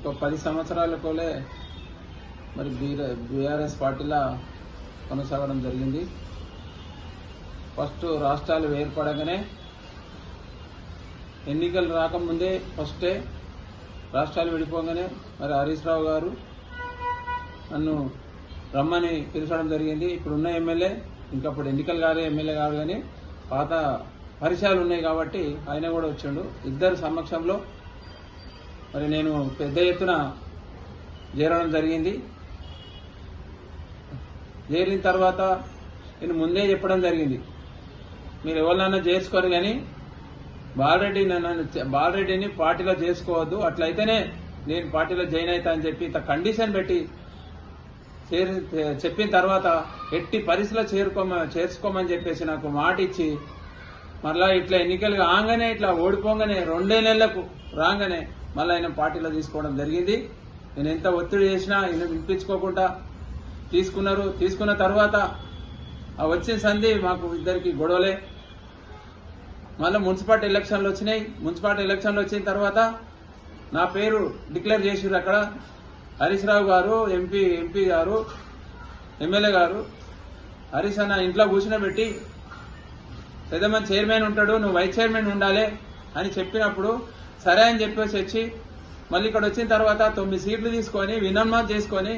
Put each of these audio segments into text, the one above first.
ఒక 10 సంవత్సరాలకోలే మరి బీఆర్ఎస్ పార్టీలో కొనసాగడం జరిగింది. ఫస్ట్ రాష్ట్రాలు ఏర్పడగానే ఎన్నికలు రాకముందే ఫస్టే రాష్ట్రాలు విడిపోగానే మరి హరీష్ రావు గారు నన్ను రమ్మని పిలిచడం జరిగింది. ఇప్పుడున్న ఎమ్మెల్యే ఇంకప్పుడు ఎన్నికలు కాదు ఎమ్మెల్యే కాదు కానీ పాత పరిచయాలు ఉన్నాయి కాబట్టి ఆయన కూడా వచ్చిండు. ఇద్దరు సమక్షంలో మరి నేను పెద్ద ఎత్తున చేరడం జరిగింది. చేరిన తర్వాత నేను ముందే చెప్పడం జరిగింది, మీరు ఎవరినైనా చేసుకోరు కానీ బాలరెడ్డిని పార్టీలో చేసుకోవద్దు, అట్లయితేనే నేను పార్టీలో జాయిన్ అవుతా అని చెప్పి ఇంత కండిషన్ పెట్టి చెప్పిన తర్వాత ఎట్టి పరిస్థితుల్లో చేర్చుకోమని చెప్పేసి నాకు మాట ఇచ్చి మళ్ళా ఇట్లా ఎన్నికలు రాగానే ఇట్లా ఓడిపోగానే 2 నెలలకు రాగానే మళ్ళీ ఆయన పార్టీలో తీసుకోవడం జరిగింది. నేను ఎంత ఒత్తిడి చేసినా ఆయన వినిపించుకోకుండా తీసుకున్నారు. తీసుకున్న తర్వాత ఆ వచ్చిన సంధి మాకు ఇద్దరికి గొడవలే. మళ్ళీ మున్సిపాలిటీ ఎలక్షన్లు వచ్చినాయి. మున్సిపాలిటీ ఎలక్షన్లు వచ్చిన తర్వాత నా పేరు డిక్లేర్ చేసిర్రు. అక్కడ హరీష్ రావు గారు ఎంపీ గారు ఎమ్మెల్యే గారు హరీష్ అన్న ఇంట్లో కూర్చునబెట్టి పెద్దమంది చైర్మన్ ఉంటాడు, నువ్వు వైస్ చైర్మన్ ఉండాలి అని చెప్పినప్పుడు సరే అని చెప్పేసి వచ్చి మళ్ళీ ఇక్కడ వచ్చిన తర్వాత 9 సీట్లు తీసుకొని వినమ్మాత్ చేసుకొని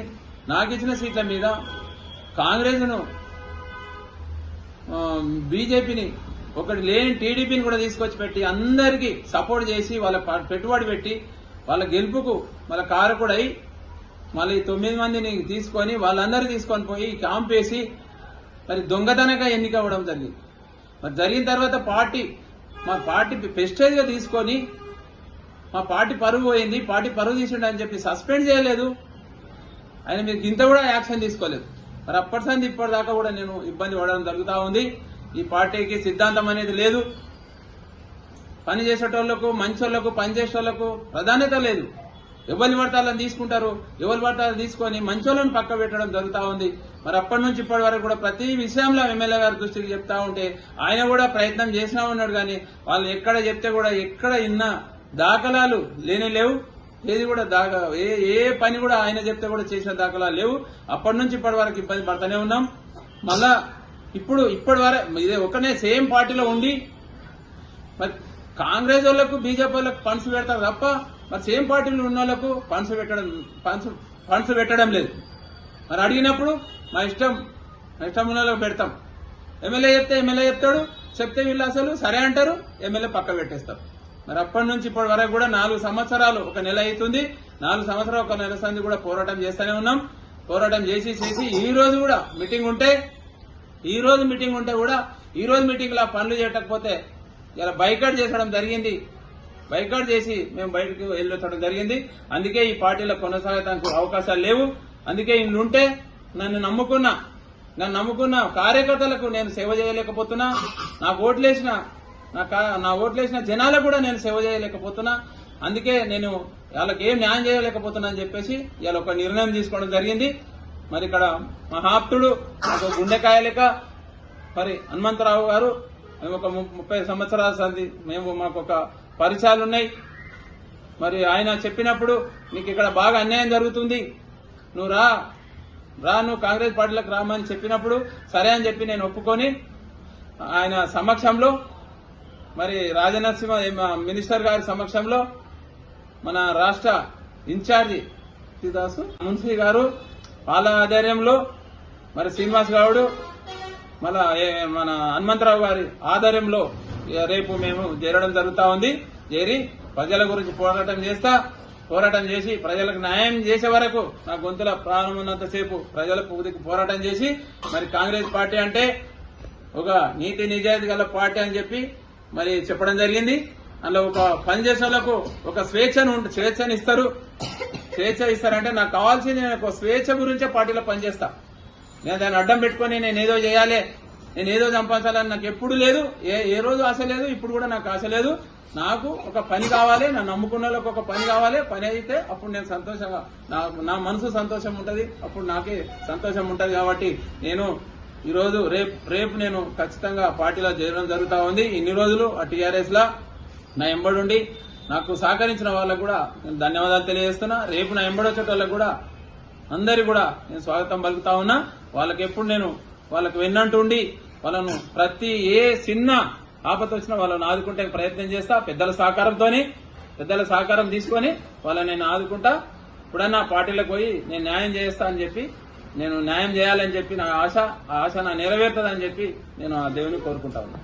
నాకు ఇచ్చిన సీట్ల మీద కాంగ్రెస్ను బీజేపీని ఒకటి లేని టీడీపీని కూడా తీసుకొచ్చి పెట్టి అందరికీ సపోర్ట్ చేసి వాళ్ళ పెట్టుబడి పెట్టి వాళ్ళ గెలుపుకు వాళ్ళ కారకుడై మళ్ళీ 9 మందిని తీసుకొని వాళ్ళందరూ తీసుకొని పోయి క్యాంప్ వేసి మరి దొంగతనంగా ఎన్నిక అవ్వడం జరిగింది. మరి జరిగిన తర్వాత మా పార్టీ ప్రెస్టేజ్ గా తీసుకొని మా పార్టీ పరువు పోయింది, పార్టీ పరువు తీసిండు అని చెప్పి సస్పెండ్ చేయలేదు. ఆయన మీకు ఇంత కూడా యాక్షన్ తీసుకోలేదు. మరి అప్పటి సంది ఇప్పటిదాకా కూడా నేను ఇబ్బంది పడడం జరుగుతూ ఉంది. ఈ పార్టీకి సిద్ధాంతం అనేది లేదు. పని చేసేటోళ్లకు మంచోళ్లకు పనిచేసేటోళ్లకు ప్రాధాన్యత లేదు. ఎవరిని పడతాలని తీసుకుంటారు, ఎవరు పడతారు తీసుకొని మంచోళ్ళని పక్క పెట్టడం జరుగుతూ ఉంది. మరి అప్పటి నుంచి ఇప్పటి వరకు కూడా ప్రతి విషయంలో ఎమ్మెల్యే గారి దృష్టికి చెప్తా ఉంటే ఆయన కూడా ప్రయత్నం చేసినా ఉన్నాడు. కానీ వాళ్ళు ఎక్కడ చెప్తే కూడా ఎక్కడ ఇన్న దాఖలాలు లేవు. ఏది కూడా ఏ పని కూడా ఆయన చెప్తే కూడా చేసిన దాఖలాలు లేవు. అప్పటి నుంచి ఇప్పటి వరకు ఇబ్బంది పడుతూనే ఉన్నాం. మళ్ళా ఇప్పటి వరకు ఇదే ఒకనే సేమ్ పార్టీలో ఉండి మరి కాంగ్రెస్ వాళ్ళకు బీజేపీ వాళ్ళకు ఫండ్స్ పెడతారు తప్ప మరి సేమ్ పార్టీలో ఉన్న వాళ్ళకు ఫండ్స్ పెట్టడం లేదు. మరి అడిగినప్పుడు మా ఇష్టం ఉన్న వాళ్ళకి పెడతాం. ఎమ్మెల్యే చెప్తే ఎమ్మెల్యే చెప్తాడు, చెప్తే వీళ్ళు అసలు సరే అంటారు, ఎమ్మెల్యే పక్క పెట్టేస్తారు. మరి అప్పటి నుంచి ఇప్పటి వరకు కూడా 4 సంవత్సరాలు 1 నెల అవుతుంది. 4 సంవత్సరాలు 1 నెల సంది కూడా పోరాటం చేస్తూనే ఉన్నాం. పోరాటం చేసి ఈ రోజు కూడా మీటింగ్ ఉంటే కూడా ఈ రోజు మీటింగ్ లో పనులు చేయకపోతే ఇలా బైకాట్ చేసడం జరిగింది. బైకాట్ చేసి మేము బయటకు వెళ్ళొచ్చడం జరిగింది. అందుకే ఈ పార్టీలో కొనసాగడానికి అవకాశాలు లేవు. అందుకే ఇన్నుంటే నన్ను నమ్ముకున్న కార్యకర్తలకు నేను సేవ చేయలేకపోతున్నా. నా ఓట్లేసిన జనాలకు కూడా నేను సేవ చేయలేకపోతున్నా. అందుకే నేను వాళ్ళకి ఏం న్యాయం చేయలేకపోతున్నా అని చెప్పేసి ఇవాళ ఒక నిర్ణయం తీసుకోవడం జరిగింది. మరి ఇక్కడ మహాప్తుడు ఒక గుండెకాయ లెక్క మరి హనుమంతరావు గారు, మేము ఒక 30 సంవత్సరాల సంది మాకు ఒక పరిచయాలు ఉన్నాయి. మరి ఆయన చెప్పినప్పుడు నీకు ఇక్కడ బాగా అన్యాయం జరుగుతుంది, నువ్వు నువ్వు కాంగ్రెస్ పార్టీలకు రామని చెప్పినప్పుడు సరే అని చెప్పి నేను ఒప్పుకొని ఆయన సమక్షంలో మరి రాజనరసింహ మినిస్టర్ గారి సమక్షంలో మన రాష్ట్ర ఇన్ఛార్జి దాసు మున్సీ గారు వాళ్ళ ఆధ్వర్యంలో మరి శ్రీనివాస్ గౌడ్ మన హనుమంతరావు గారి ఆధ్వర్యంలో రేపు మేము చేరడం జరుగుతా ఉంది. చేరి ప్రజల గురించి పోరాటం చేసి ప్రజలకు న్యాయం చేసే వరకు నా గొంతుల ప్రాణం ఉన్నంతసేపు ప్రజలకు పోరాటం చేసి మరి కాంగ్రెస్ పార్టీ అంటే ఒక నీతి నిజాయితీ గల పార్టీ అని చెప్పి మరి చెప్పడం జరిగింది. అందులో ఒక పనిచేసే వాళ్ళకు ఒక స్వేచ్ఛని ఇస్తారు. స్వేచ్ఛ ఇస్తారంటే నాకు కావాల్సింది నేను ఒక స్వేచ్ఛ గురించే పార్టీలో పనిచేస్తా. నేను దాన్ని అడ్డం పెట్టుకుని నేనేదో చేయాలి, నేనేదో సంపాదించాలని నాకు ఎప్పుడు లేదు. ఏ రోజు ఆశ లేదు, ఇప్పుడు కూడా నాకు ఆశ లేదు. నాకు ఒక పని కావాలి, నా నమ్ముకున్న వాళ్ళకి ఒక పని కావాలి. పని అయితే అప్పుడు నేను సంతోషంగా నా మనసు సంతోషం ఉంటది, అప్పుడు నాకే సంతోషం ఉంటది. కాబట్టి నేను ఈ రోజు రేపు నేను ఖచ్చితంగా పార్టీలో చేరడం జరుగుతా ఉంది. ఇన్ని రోజులు ఆ టీఆర్ఎస్ లా నా ఎంబడుండి నాకు సహకరించిన వాళ్ళకు కూడా నేను ధన్యవాదాలు తెలియజేస్తున్నా. రేపు నా ఎంబడొచ్చేటోళ్ళకు కూడా అందరి కూడా నేను స్వాగతం పలుకుతా ఉన్నా. వాళ్ళకి ఎప్పుడు నేను వాళ్ళకు వెన్నంటుండి వాళ్ళను ప్రతి ఏ చిన్న ఆపద వచ్చినా వాళ్ళని ఆదుకుంటే ప్రయత్నం చేస్తా. పెద్దల సహకారం తీసుకొని వాళ్ళని నేను ఆదుకుంటా. ఇప్పుడన్నా పార్టీలకు పోయి నేను న్యాయం చేస్తా అని చెప్పి, నేను న్యాయం చేయాలని చెప్పి నా ఆశ, ఆ ఆశ నా నెరవేరుతుందని చెప్పి నేను ఆ దేవుని కోరుకుంటా ఉన్నా.